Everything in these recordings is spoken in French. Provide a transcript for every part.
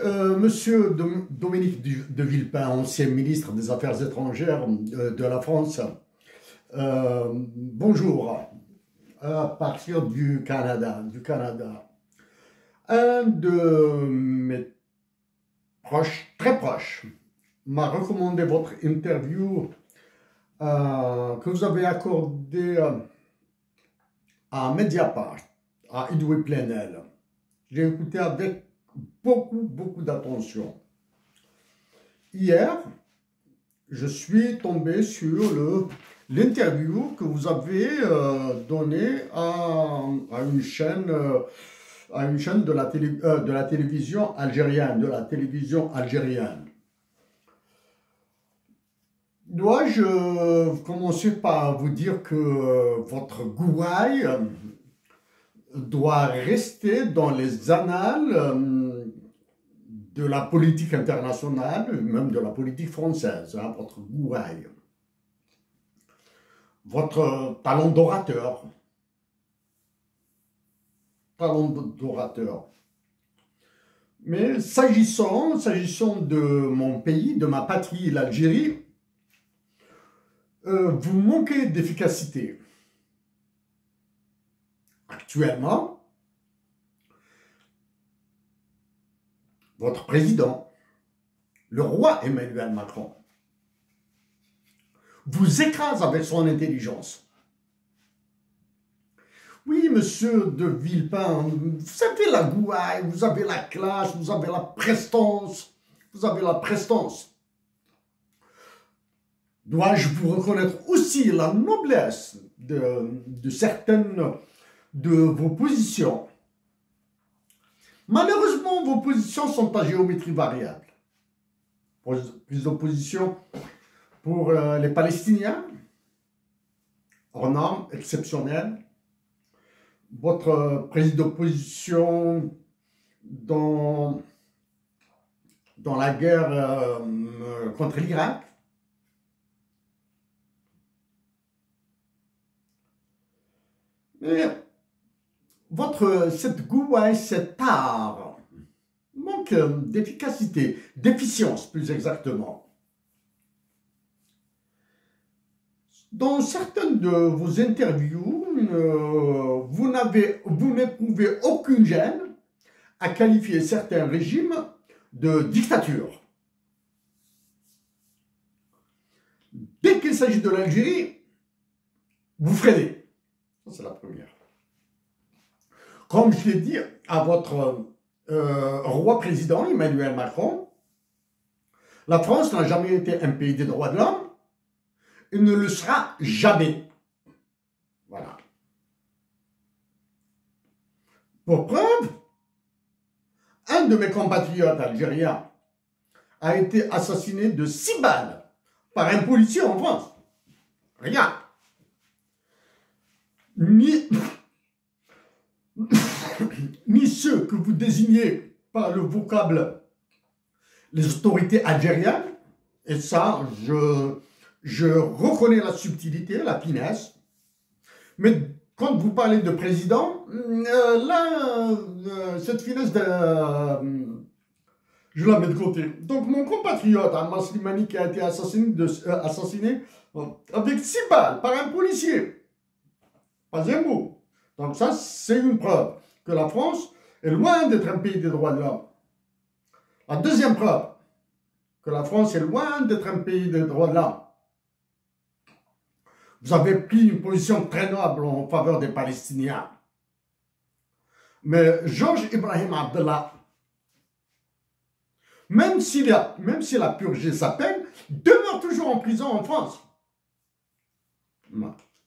Monsieur Dominique de Villepin, ancien ministre des Affaires étrangères de la France, bonjour, à partir du Canada. Un de mes proches, très proches, m'a recommandé votre interview que vous avez accordée à Mediapart, à Edoui Plenel. J'ai écouté avec beaucoup d'attention. Hier, je suis tombé sur l'interview que vous avez donnée à une chaîne de la télévision algérienne, Dois-je commencer par vous dire que votre gouaille doit rester dans les annales de la politique internationale, même de la politique française, hein, votre gouaille, votre talent d'orateur. Mais s'agissant de mon pays, de ma patrie, l'Algérie, vous manquez d'efficacité. Actuellement, votre président, le roi Emmanuel Macron, vous écrase avec son intelligence. Oui, monsieur de Villepin, vous avez la gouaille, vous avez la classe, vous avez la prestance, Dois-je vous reconnaître aussi la noblesse de certaines de vos positions? Malheureusement, vos positions sont à géométrie variable. Prise d'opposition pour les Palestiniens, hors norme, exceptionnelle. Votre prise d'opposition dans la guerre contre l'Irak. Mais cette gouaille, cet art, manque d'efficacité, d'efficience plus exactement. Dans certaines de vos interviews, vous n'éprouvez aucune gêne à qualifier certains régimes de dictature. Dès qu'il s'agit de l'Algérie, vous freinez. C'est la première. Comme je l'ai dit à votre roi président Emmanuel Macron, la France n'a jamais été un pays des droits de l'homme et ne le sera jamais. Voilà. Pour preuve, un de mes compatriotes algériens a été assassiné de 6 balles par un policier en France. Rien. Ni ceux que vous désignez par le vocable les autorités algériennes, et ça, je reconnais la subtilité, la finesse, mais quand vous parlez de président, là, cette finesse, je la mets de côté. Donc mon compatriote, Ammar Slimani, qui a été assassiné avec 6 balles par un policier, pas un mot. Donc ça, c'est une preuve que la France est loin d'être un pays des droits de l'homme. La deuxième preuve que la France est loin d'être un pays des droits de l'homme. Vous avez pris une position très noble en faveur des Palestiniens. Mais Georges Ibrahim Abdallah, même s'il a purgé sa peine, demeure toujours en prison en France.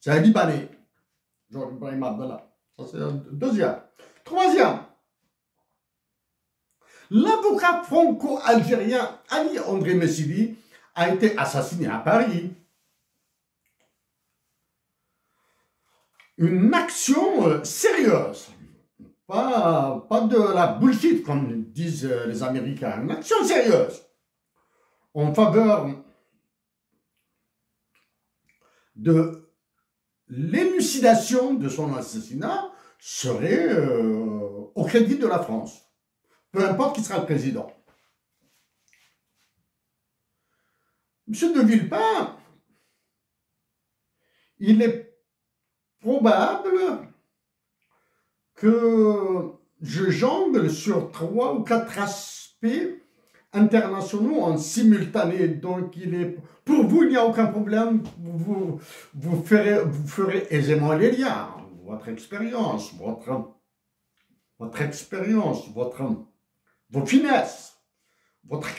C'est un Libanais. Georges Ibrahim Abdallah. Ça, c'est un deuxième. Troisième. L'avocat franco-algérien Ali André Messili a été assassiné à Paris. Une action sérieuse. Pas de la bullshit, comme disent les Américains. Une action sérieuse. En faveur de l'élucidation de son assassinat serait au crédit de la France. Peu importe qui sera le président. M. de Villepin, il est probable que je jongle sur 3 ou 4 aspects internationaux en simultané. Donc, pour vous, il n'y a aucun problème. Vous ferez aisément les liens. Votre expérience, vos finesses, votre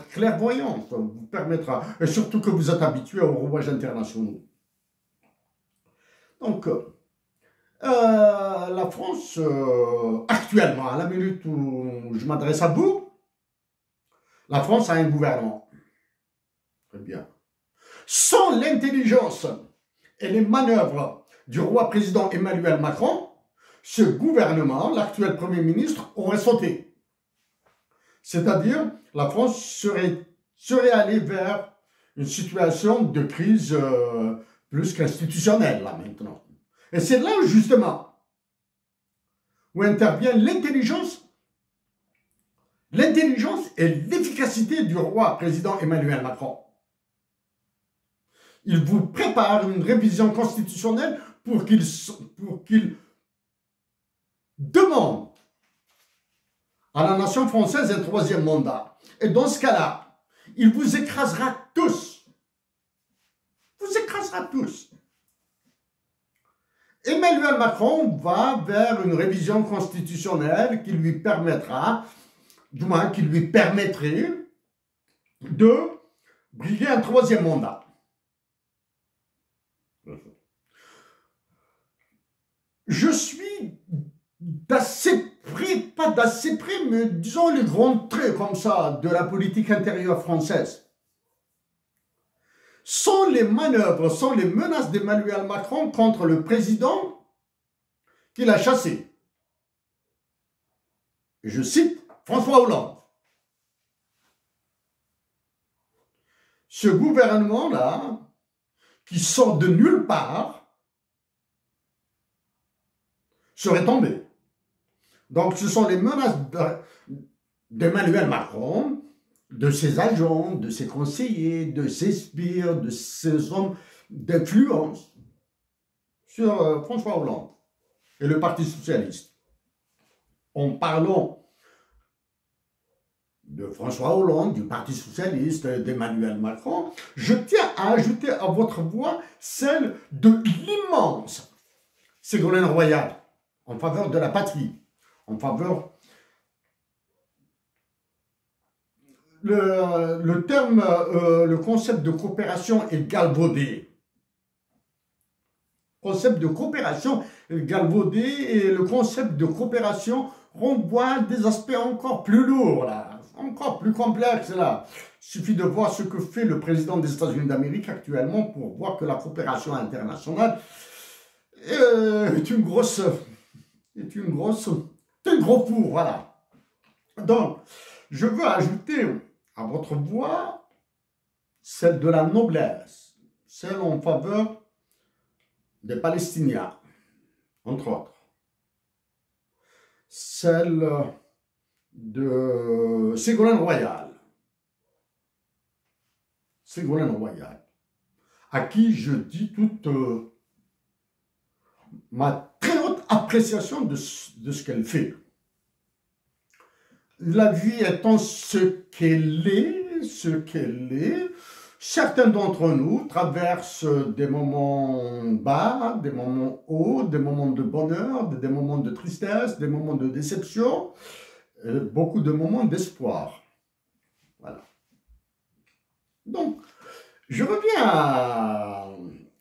clairvoyance vous permettra, et surtout que vous êtes habitué aux rouages internationaux. Donc, la France, actuellement, à la minute où je m'adresse à vous, la France a un gouvernement. Très bien. Sans l'intelligence et les manœuvres du roi président Emmanuel Macron, ce gouvernement, l'actuel Premier ministre, aurait sauté. C'est-à-dire, la France serait allée vers une situation de crise plus qu'institutionnelle, là, maintenant. Et c'est là, justement, où intervient l'intelligence et l'efficacité du roi président Emmanuel Macron. Il vous prépare une révision constitutionnelle pour qu'il demande à la nation française un 3e mandat. Et dans ce cas-là, il vous écrasera tous. Vous écrasera tous. Emmanuel Macron va vers une révision constitutionnelle qui lui permettra, du moins qui lui permettrait de briguer un 3e mandat. Je suis d'assez près, pas d'assez près, mais disons les grands traits comme ça de la politique intérieure française. Sans les manœuvres, sans les menaces d'Emmanuel Macron contre le président qu'il a chassé. Je cite François Hollande. Ce gouvernement-là, qui sort de nulle part, serait tombé. Donc ce sont les menaces d'Emmanuel Macron, de ses agents, de ses conseillers, de ses sbires, de ses hommes d'influence sur François Hollande et le Parti socialiste. En parlant de François Hollande, du Parti socialiste, d'Emmanuel Macron, je tiens à ajouter à votre voix celle de l'immense Ségolène Royal en faveur de la patrie, en faveur... Le concept de coopération est galvaudé. Le concept de coopération est galvaudé et le concept de coopération renvoie des aspects encore plus lourds, là, encore plus complexes. Là. Il suffit de voir ce que fait le président des États-Unis d'Amérique actuellement pour voir que la coopération internationale est un gros four, voilà. Donc, je veux ajouter à votre voix celle de la noblesse, celle en faveur des Palestiniens, entre autres. Celle de Ségolène Royal. Ségolène Royal, à qui je dis toute ma très haute appréciation de ce qu'elle fait. La vie étant ce qu'elle est, certains d'entre nous traversent des moments bas, des moments hauts, des moments de bonheur, des moments de tristesse, des moments de déception, beaucoup de moments d'espoir. Voilà. Donc, je reviens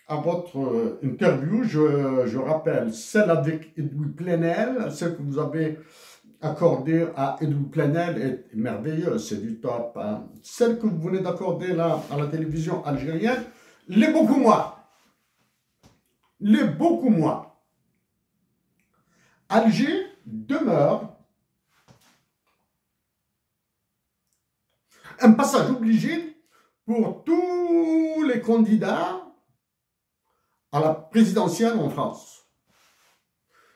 à votre interview. Je rappelle celle avec Edoui Plenel, celle que vous avez accordée à Edoui Plenel est merveilleuse, c'est du top. Hein. Celle que vous venez d'accorder là à la télévision algérienne, l'est beaucoup moins. L'est beaucoup moins. Alger demeure un passage obligé pour tous les candidats à la présidentielle en France.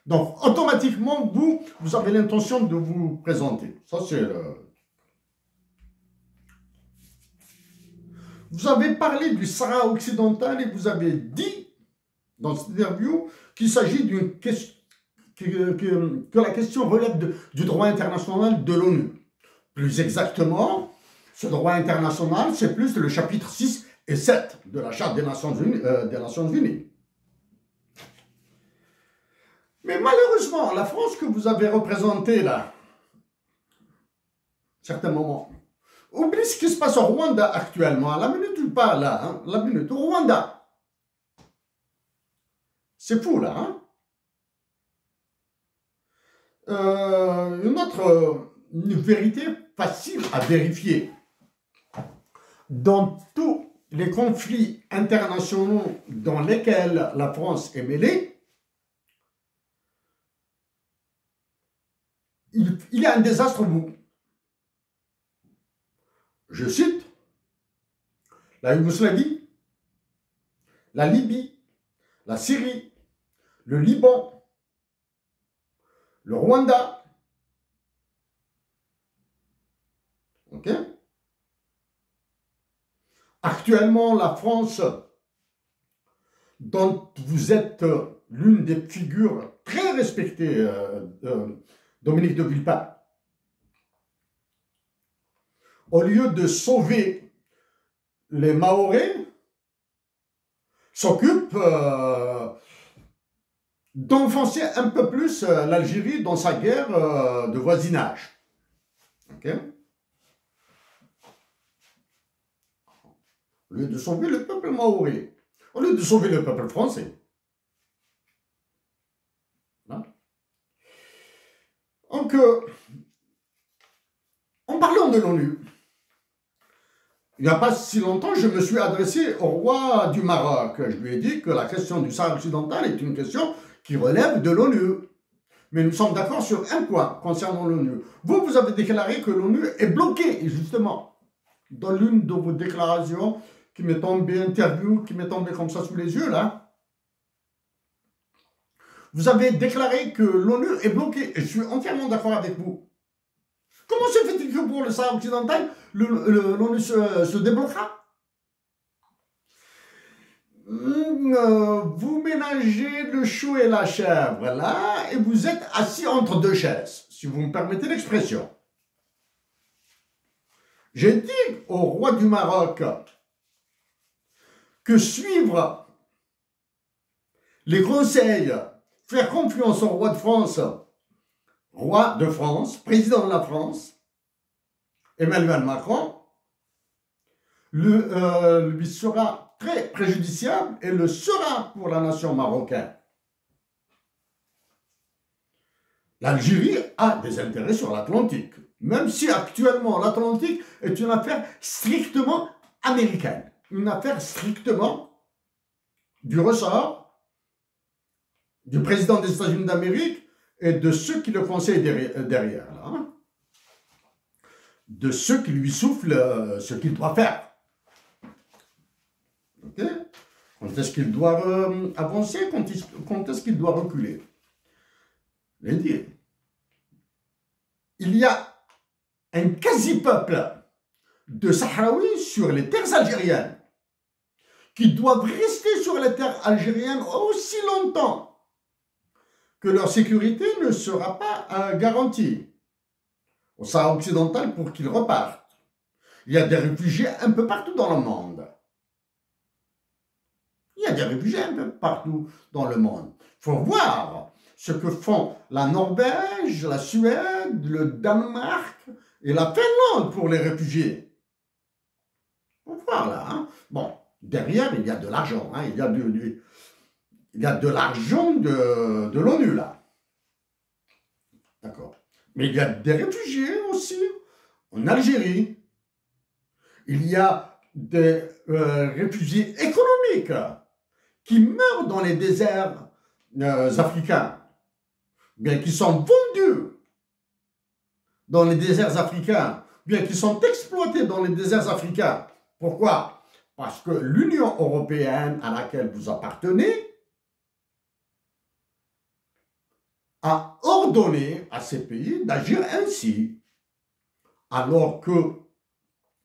Donc, automatiquement, vous avez l'intention de vous présenter. Ça, c'est le... Vous avez parlé du Sahara occidental et vous avez dit, dans cette interview, qu'il s'agit d'une question, que la question relève du droit international de l'ONU. Plus exactement, ce droit international, c'est plus le chapitre 6 et 7 de la Charte des Nations Unies. Mais malheureusement, la France que vous avez représentée là, à certains moments, oublie ce qui se passe au Rwanda actuellement, à la minute où pas là, hein, la minute au Rwanda. C'est fou là, hein. Une vérité facile à vérifier. Dans tous les conflits internationaux dans lesquels la France est mêlée, il y a un désastre au bout. Je cite la Yougoslavie, la Libye, la Syrie, le Liban, le Rwanda. Ok? Actuellement, la France, dont vous êtes l'une des figures très respectées, Dominique de Villepin, au lieu de sauver les Mahorais, s'occupe d'enfoncer un peu plus l'Algérie dans sa guerre de voisinage. Ok? Au lieu de sauver le peuple mahorais, au lieu de sauver le peuple français. Hein? Donc, en parlant de l'ONU, il n'y a pas si longtemps, je me suis adressé au roi du Maroc. Je lui ai dit que la question du Sahara occidental est une question qui relève de l'ONU. Mais nous sommes d'accord sur un point concernant l'ONU. Vous avez déclaré que l'ONU est bloquée, et justement, dans l'une de vos déclarations, qui m'est tombée, interview, qui m'est tombée comme ça sous les yeux, là, vous avez déclaré que l'ONU est bloquée, et je suis entièrement d'accord avec vous. Comment se fait-il que pour le Sahara occidental, l'ONU se débloquera? Vous ménagez le chou et la chèvre, là, et vous êtes assis entre deux chaises, si vous me permettez l'expression. J'ai dit au roi du Maroc que suivre les conseils, faire confiance au roi de France, président de la France, Emmanuel Macron, lui sera très préjudiciable et le sera pour la nation marocaine. L'Algérie a des intérêts sur l'Atlantique, même si actuellement l'Atlantique est une affaire strictement américaine, une affaire strictement du ressort du président des États-Unis d'Amérique et de ceux qui le conseillent derrière là, hein, de ceux qui lui soufflent ce qu'il doit faire. Okay? Quand est-ce qu'il doit avancer, quand est-ce qu'il doit reculer? Je vais dire, il y a un quasi-peuple de Sahraouis sur les terres algériennes qui doivent rester sur les terres algériennes aussi longtemps que leur sécurité ne sera pas garantie au Sahara occidental pour qu'ils repartent. Il y a des réfugiés un peu partout dans le monde. Il y a des réfugiés un peu partout dans le monde. Il faut voir ce que font la Norvège, la Suède, le Danemark et la Finlande pour les réfugiés. Il faut voir là. Hein. Bon, derrière, il y a de l'argent. Hein. Il y a de l'argent de l'ONU là. D'accord. Mais il y a des réfugiés aussi en Algérie. Il y a des réfugiés économiques qui meurent dans les déserts africains, bien qui sont vendus dans les déserts africains, bien qui sont exploités dans les déserts africains. Pourquoi? Parce que l'Union européenne à laquelle vous appartenez a ordonné à ces pays d'agir ainsi, alors que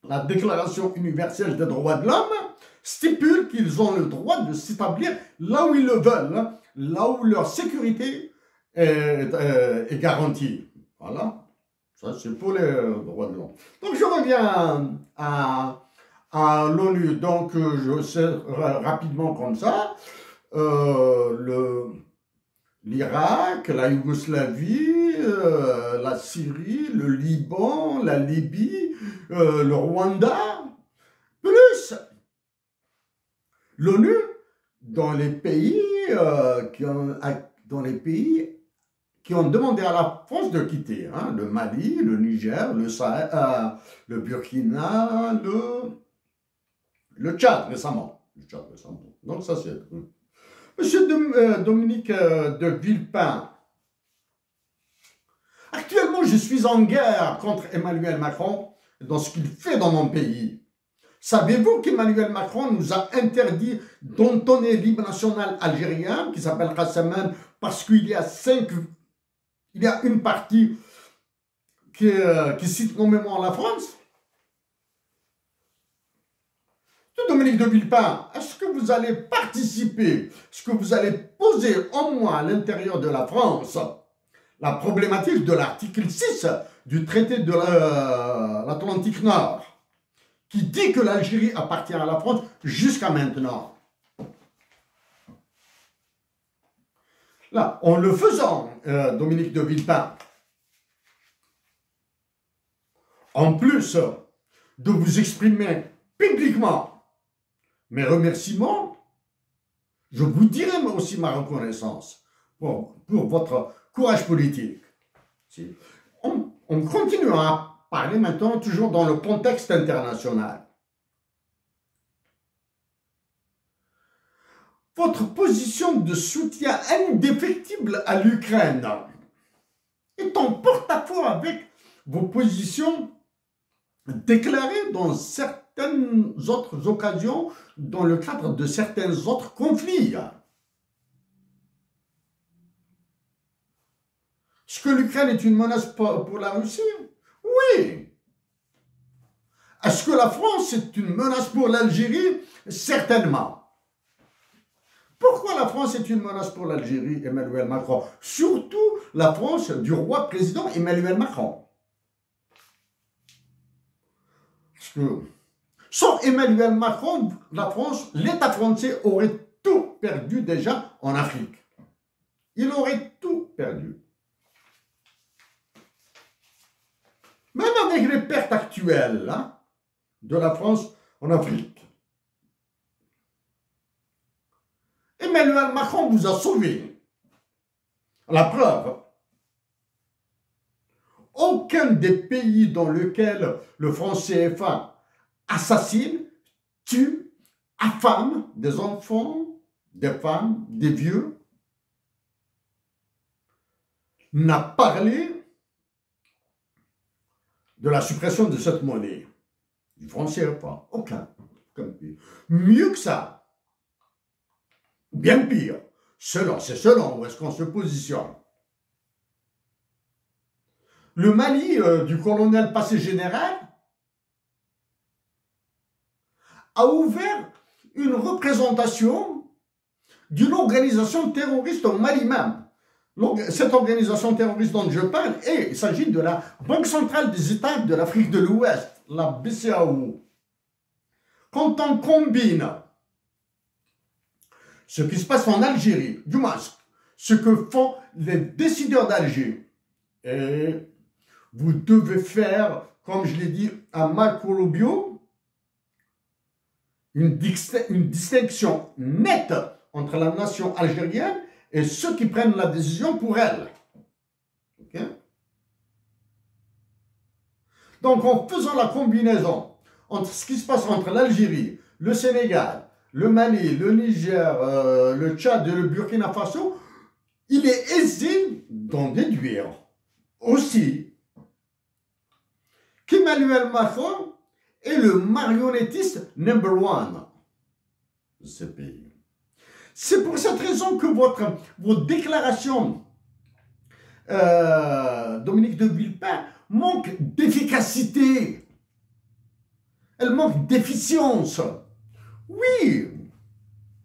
la Déclaration universelle des droits de l'homme stipule qu'ils ont le droit de s'établir là où ils le veulent, là où leur sécurité est garantie. Voilà, ça c'est pour les droits de l'homme. Donc je reviens à l'ONU, donc je sais rapidement comme ça, l'Irak, la Yougoslavie, la Syrie, le Liban, la Libye, le Rwanda, plus l'ONU dans les pays qui ont demandé à la France de quitter, hein, le Mali, le Niger, le Sahel, le Burkina, le Tchad récemment. Donc ça c'est... Monsieur Dominique de Villepin, actuellement je suis en guerre contre Emmanuel Macron dans ce qu'il fait dans mon pays. Savez-vous qu'Emmanuel Macron nous a interdit d'entonner l'hymne national algérien qui s'appelle Kassaman parce qu'il y a une partie qui cite nommément la France? Dominique de Villepin, est-ce que vous allez participer, est-ce que vous allez poser au moins à l'intérieur de la France la problématique de l'article 6 du traité de l'Atlantique Nord qui dit que l'Algérie appartient à la France jusqu'à maintenant? Là, en le faisant, Dominique de Villepin, en plus de vous exprimer publiquement mes remerciements, je vous dirai aussi ma reconnaissance pour votre courage politique. On continue à parler maintenant toujours dans le contexte international. Votre position de soutien indéfectible à l'Ukraine est en porte-à-faux avec vos positions déclarées dans certaines autres occasions dans le cadre de certains autres conflits. Est-ce que l'Ukraine est une menace pour la Russie? Oui. Est-ce que la France est une menace pour l'Algérie? Certainement. Pourquoi la France est une menace pour l'Algérie, Emmanuel Macron? Surtout la France du roi président Emmanuel Macron. Parce que sans Emmanuel Macron, la France, l'État français aurait tout perdu déjà en Afrique. Il aurait tout perdu. Même avec les pertes actuelles hein, de la France en Afrique. Emmanuel Macron vous a sauvé. La preuve, aucun des pays dans lesquels le franc CFA assassine, tue, affame des enfants, des femmes, des vieux, n'a parlé de la suppression de cette monnaie, du franc CFA. Aucun pays. Mieux que ça, bien pire, c'est selon où est-ce qu'on se positionne. Le Mali du colonel passé général a ouvert une représentation d'une organisation terroriste au Mali même. Cette organisation terroriste dont je parle, il s'agit de la Banque centrale des États de l'Afrique de l'Ouest, la BCAO. Quand on combine ce qui se passe en Algérie, du moins ce que font les décideurs d'Alger, et vous devez faire, comme je l'ai dit à Marco Rubio, une distinction nette entre la nation algérienne et ceux qui prennent la décision pour elle. Okay? Donc, en faisant la combinaison entre ce qui se passe entre l'Algérie, le Sénégal, le Mali, le Niger, le Tchad et le Burkina Faso, il est aisé d'en déduire aussi qu'Emmanuel Macron est le marionnettiste number one de ce pays. C'est pour cette raison que vos déclarations, Dominique de Villepin, manquent d'efficacité. Elle manque d'efficience. Oui.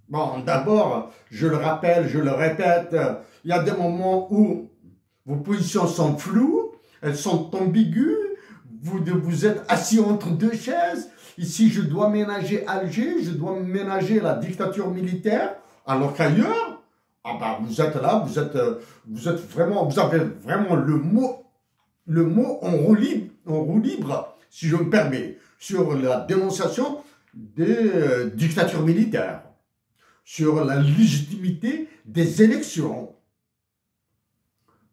Bon, d'abord, je le rappelle, je le répète, il y a des moments où vos positions sont floues, elles sont ambiguës, vous êtes assis entre deux chaises. Ici, je dois ménager Alger, je dois ménager la dictature militaire, alors qu'ailleurs, ah bah, vous êtes là, vous êtes vraiment, vous avez vraiment le mot en roue libre, si je me permets, sur la dénonciation des dictatures militaires, sur la légitimité des élections.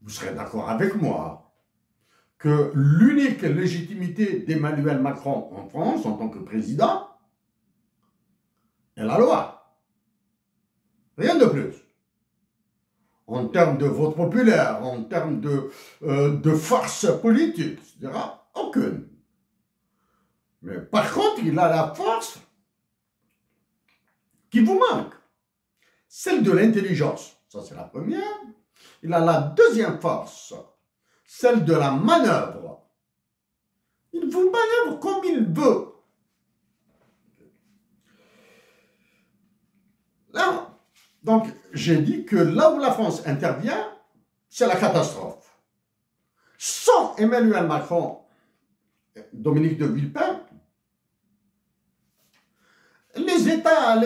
Vous serez d'accord avec moi que l'unique légitimité d'Emmanuel Macron en France, en tant que président, est la loi. Rien de plus. En termes de vote populaire, en termes de force politique, etc., aucune. Mais par contre, il a la force qui vous manque, celle de l'intelligence. Ça, c'est la première. Il a la deuxième force, celle de la manœuvre. Il vous manœuvre comme il veut. Là, donc, j'ai dit que là où la France intervient, c'est la catastrophe. Sans Emmanuel Macron, Dominique de Villepin, les États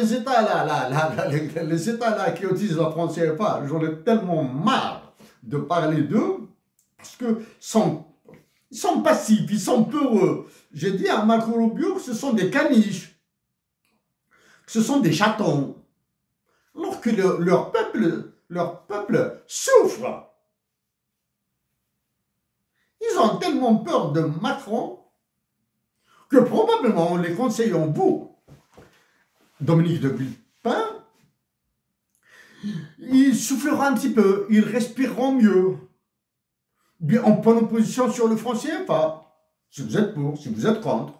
là qui utilisent la France CFA, j'en ai tellement marre de parler d'eux, parce qu'ils sont passifs, ils sont peureux. J'ai dit à Marco Rubio que ce sont des caniches, que ce sont des chatons, alors que leur peuple souffre. Ils ont tellement peur de Macron que probablement les conseillers vous, Dominique de Villepin, ils souffleront un petit peu, ils respireront mieux, bien en prenant position sur le franc CFA, si vous êtes pour, si vous êtes contre,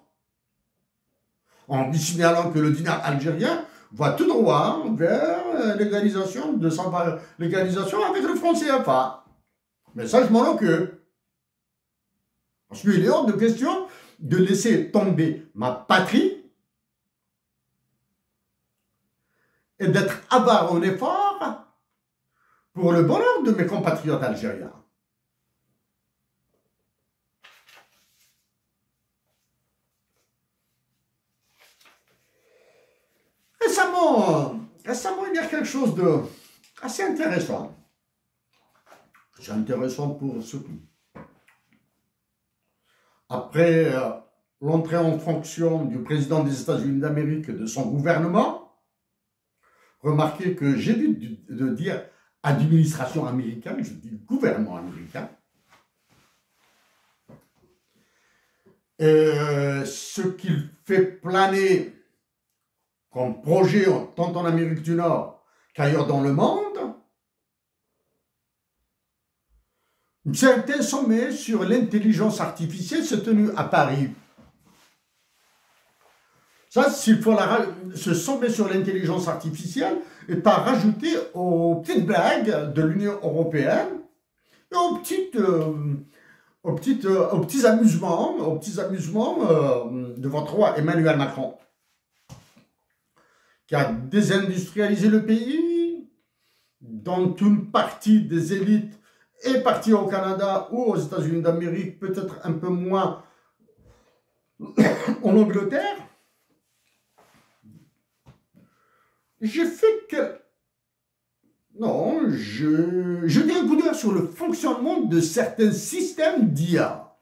en lui signalant que le dinar algérien va tout droit vers l'égalisation avec le franc CFA. Mais ça, je m'en occupe. Parce qu'il est hors de question de laisser tomber ma patrie et d'être avare en effort pour le bonheur de mes compatriotes algériens. Récemment, il y a quelque chose de assez intéressant. C'est intéressant pour surtout. Après l'entrée en fonction du président des États-Unis d'Amérique et de son gouvernement, remarquez que j'évite de dire administration américaine, je dis gouvernement américain. Ce qu'il fait planer comme projet tant en Amérique du Nord qu'ailleurs dans le monde, un certain sommet sur l'intelligence artificielle s'est tenu à Paris. Ça, s'il faut ce sommet sur l'intelligence artificielle est à rajouter aux petites blagues de l'Union européenne et aux petits amusements de votre roi Emmanuel Macron, qui a désindustrialisé le pays, dont une partie des élites est partie au Canada ou aux États-Unis d'Amérique, peut-être un peu moins en Angleterre. J'ai fait que... Non, je dis un coup d'œil sur le fonctionnement de certains systèmes d'IA,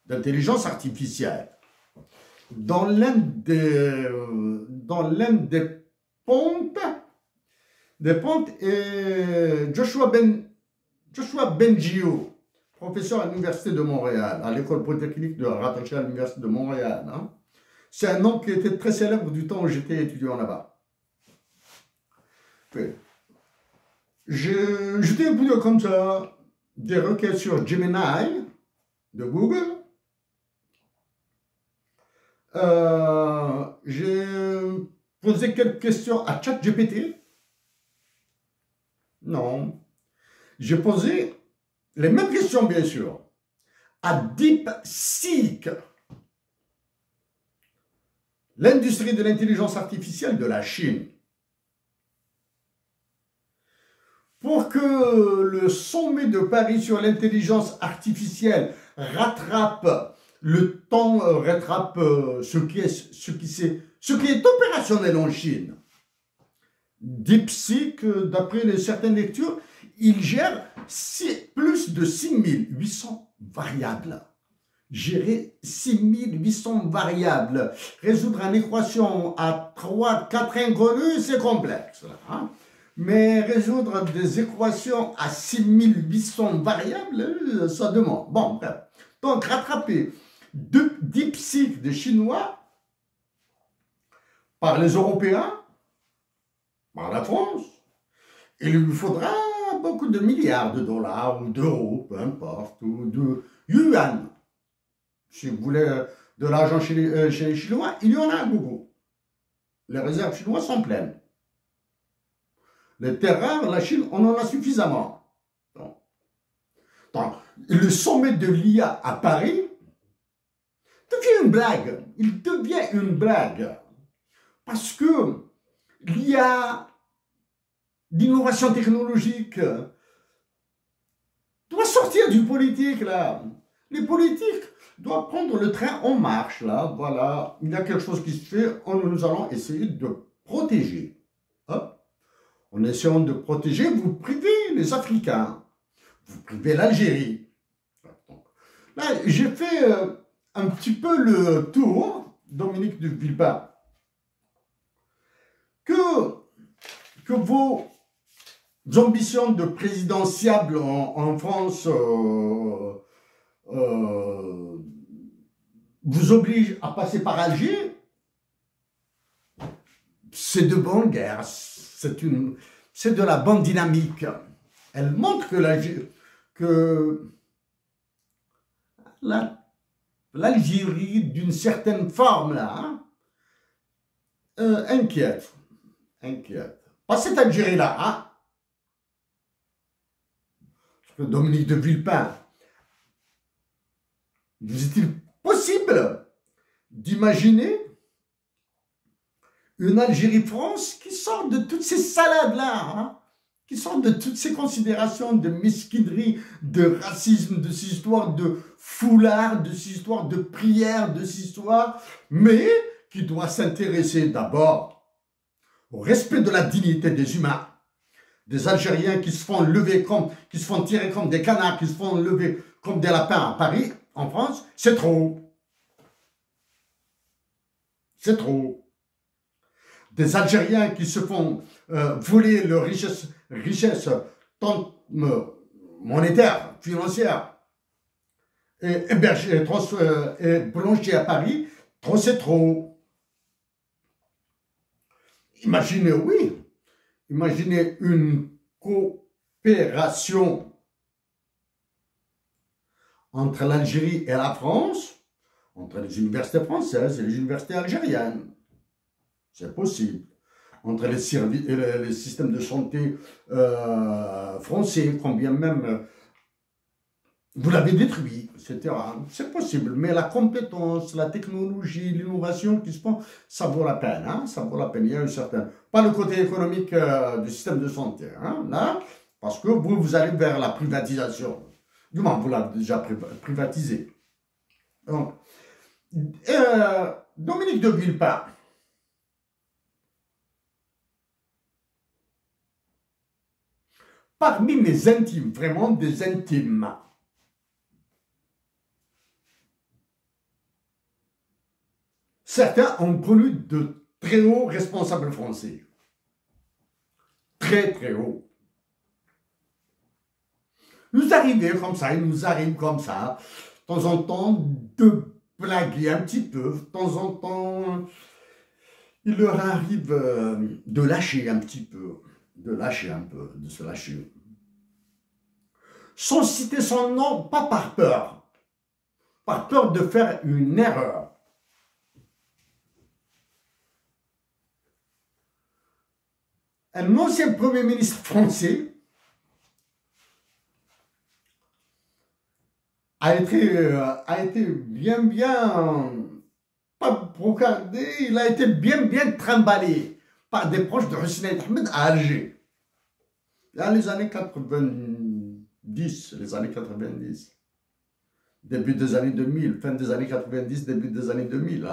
d'intelligence artificielle. Dans l'un des pontes est Joshua Bengio, professeur à l'Université de Montréal, à l'école polytechnique rattachée à l'Université de Montréal. Hein. C'est un nom qui était très célèbre du temps où j'étais étudiant là-bas. J'ai jeté un coup d'œil comme ça, des requêtes sur Gemini de Google. J'ai posé quelques questions à ChatGPT. Non. J'ai posé les mêmes questions, bien sûr, à DeepSeek. l'industrie de l'intelligence artificielle de la Chine. Pour que le sommet de Paris sur l'intelligence artificielle rattrape le temps, rattrape ce qui est opérationnel en Chine. DeepSeek, d'après certaines lectures, il gère plus de 6800 variables. Gérer 6800 variables, résoudre une équation à 4 inconnus, c'est complexe. Hein? Mais résoudre des équations à 6800 variables, ça demande. Bon, bref. Donc, rattraper DeepSeek des Chinois par les Européens, par la France, il lui faudra beaucoup de milliards de dollars ou d'euros, peu importe, ou de yuan. Si vous voulez de l'argent chez les Chinois, il y en a à gogo. Les réserves chinoises sont pleines. Les terres rares, la Chine, on en a suffisamment. Donc, le sommet de l'IA à Paris devient une blague. Il devient une blague. Parce que l'IA, l'innovation technologique, doit sortir du politique, là. Les politiques doivent prendre le train en marche, là. Voilà, il y a quelque chose qui se fait, nous allons essayer de protéger. Hop. En essayant de protéger, vous privez les Africains. Vous privez l'Algérie. Là, j'ai fait un petit peu le tour, Dominique de Villepin, que vos ambitions de présidentiable en France vous obligent à passer par Alger, c'est de bonne guerre, c'est de la bonne dynamique. Elle montre que l'Algérie, d'une certaine forme, là, inquiète. Pas cette Algérie-là, hein. Parce que Dominique de Villepin, vous est-il possible d'imaginer une Algérie-France qui sort de toutes ces salades-là, hein, qui sort de toutes ces considérations de mesquinerie, de racisme, de ces histoires de foulard, de ces histoires de prière, de ces histoires, mais qui doit s'intéresser d'abord au respect de la dignité des humains, des Algériens qui se font lever qui se font tirer comme des canards, qui se font lever comme des lapins à Paris, en France, c'est trop. C'est trop. Des Algériens qui se font voler leurs richesses tant monétaires, financières, et héberger, et blanchir à Paris, trop c'est trop. Imaginez, oui, imaginez une coopération entre l'Algérie et la France, entre les universités françaises et les universités algériennes. C'est possible. Entre les systèmes de santé français, combien même vous l'avez détruit, etc. C'est possible. Mais la compétence, la technologie, l'innovation qui se font, ça vaut la peine. Hein, ça vaut la peine. Il y a un certain... Pas le côté économique du système de santé. Hein, là, parce que vous allez vers la privatisation. Du moins, vous l'avez déjà privatisé. Donc, Dominique de Villepin, parmi mes intimes, vraiment des intimes, certains ont connu de très hauts responsables français. Très, très hauts. Nous arrivons comme ça, il nous arrive comme ça, de temps en temps, de blaguer un petit peu, de temps en temps, il leur arrive de lâcher un petit peu, de se lâcher. Sans citer son nom, pas par peur de faire une erreur. Un ancien Premier ministre français a été bien pas brocardé, il a été bien trimballé par des proches de Hussein Ahmed à Alger. Dans les années 90, début des années 2000, fin des années 90, début des années 2000.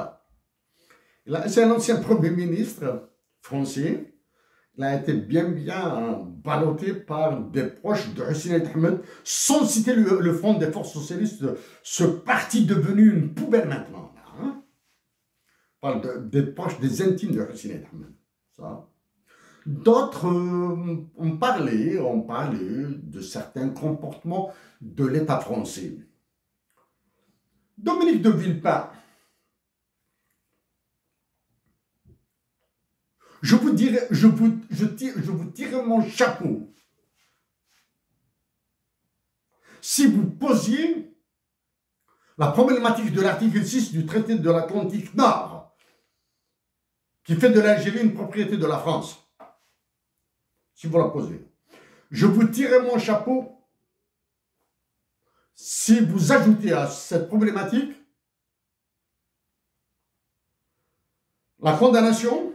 C'est un ancien Premier ministre français. Il a été bien ballotté par des proches de Hussein Ahmed, sans citer le Front des Forces Socialistes, ce parti devenu une poubelle maintenant. Hein? On parle des proches, des intimes de Hussein Ahmed. Ça. D'autres ont parlé de certains comportements de l'État français. Dominique de Villepin, je vous tire mon chapeau si vous posiez la problématique de l'article 6 du traité de l'Atlantique Nord, qui fait de l'Algérie une propriété de la France. Si vous la posez. Je vous tire mon chapeau si vous ajoutez à cette problématique la condamnation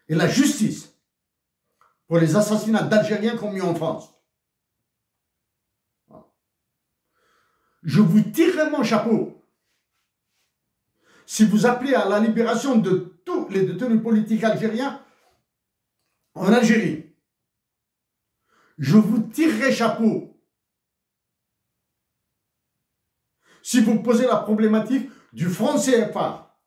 et la justice pour les assassinats d'Algériens commis en France. Je vous tirerai mon chapeau si vous appelez à la libération de tous les détenus politiques algériens en Algérie. Je vous tirerai chapeau si vous posez la problématique du franc CFA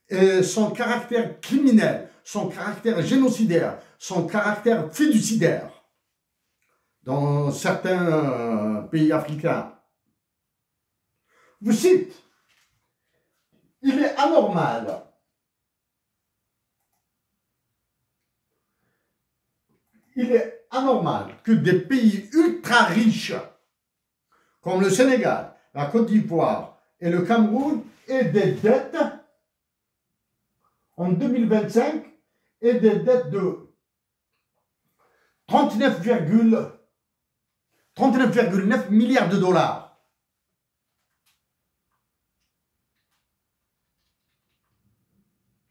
et son caractère criminel, son caractère génocidaire, son caractère fiduciaire dans certains pays africains. Vous cite, il est anormal que des pays ultra riches comme le Sénégal, la Côte d'Ivoire et le Cameroun aient des dettes en 2025 et des dettes de 39,9 milliards de dollars.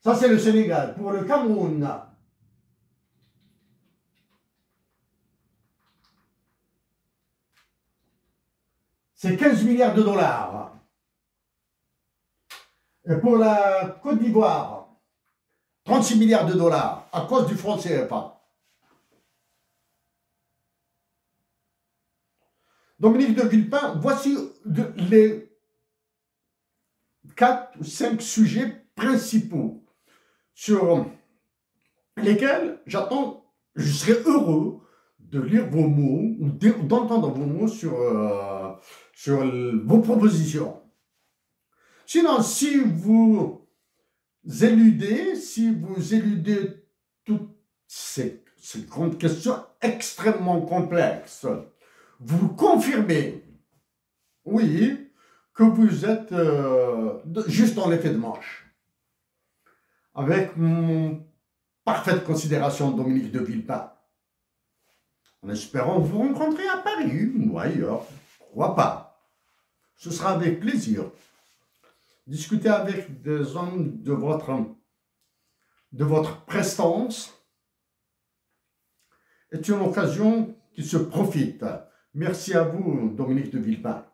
Ça, c'est le Sénégal. Pour le Cameroun, c'est 15 milliards de dollars. Et pour la Côte d'Ivoire, 36 milliards de dollars à cause du franc CFA. Dominique de Villepin, voici les 4 ou 5 sujets principaux sur lesquels je serais heureux de lire vos mots ou d'entendre vos mots sur vos propositions. Sinon, si vous éludez toutes ces grandes questions extrêmement complexes, vous confirmez, oui, que vous êtes juste dans l'effet de manche. Avec mon parfaite considération, Dominique de Villepin, en espérant vous rencontrer à Paris ou ailleurs, pourquoi pas. Ce sera avec plaisir. Discuter avec des hommes de votre prestance est une occasion qui se profite. Merci à vous, Dominique de Villepin.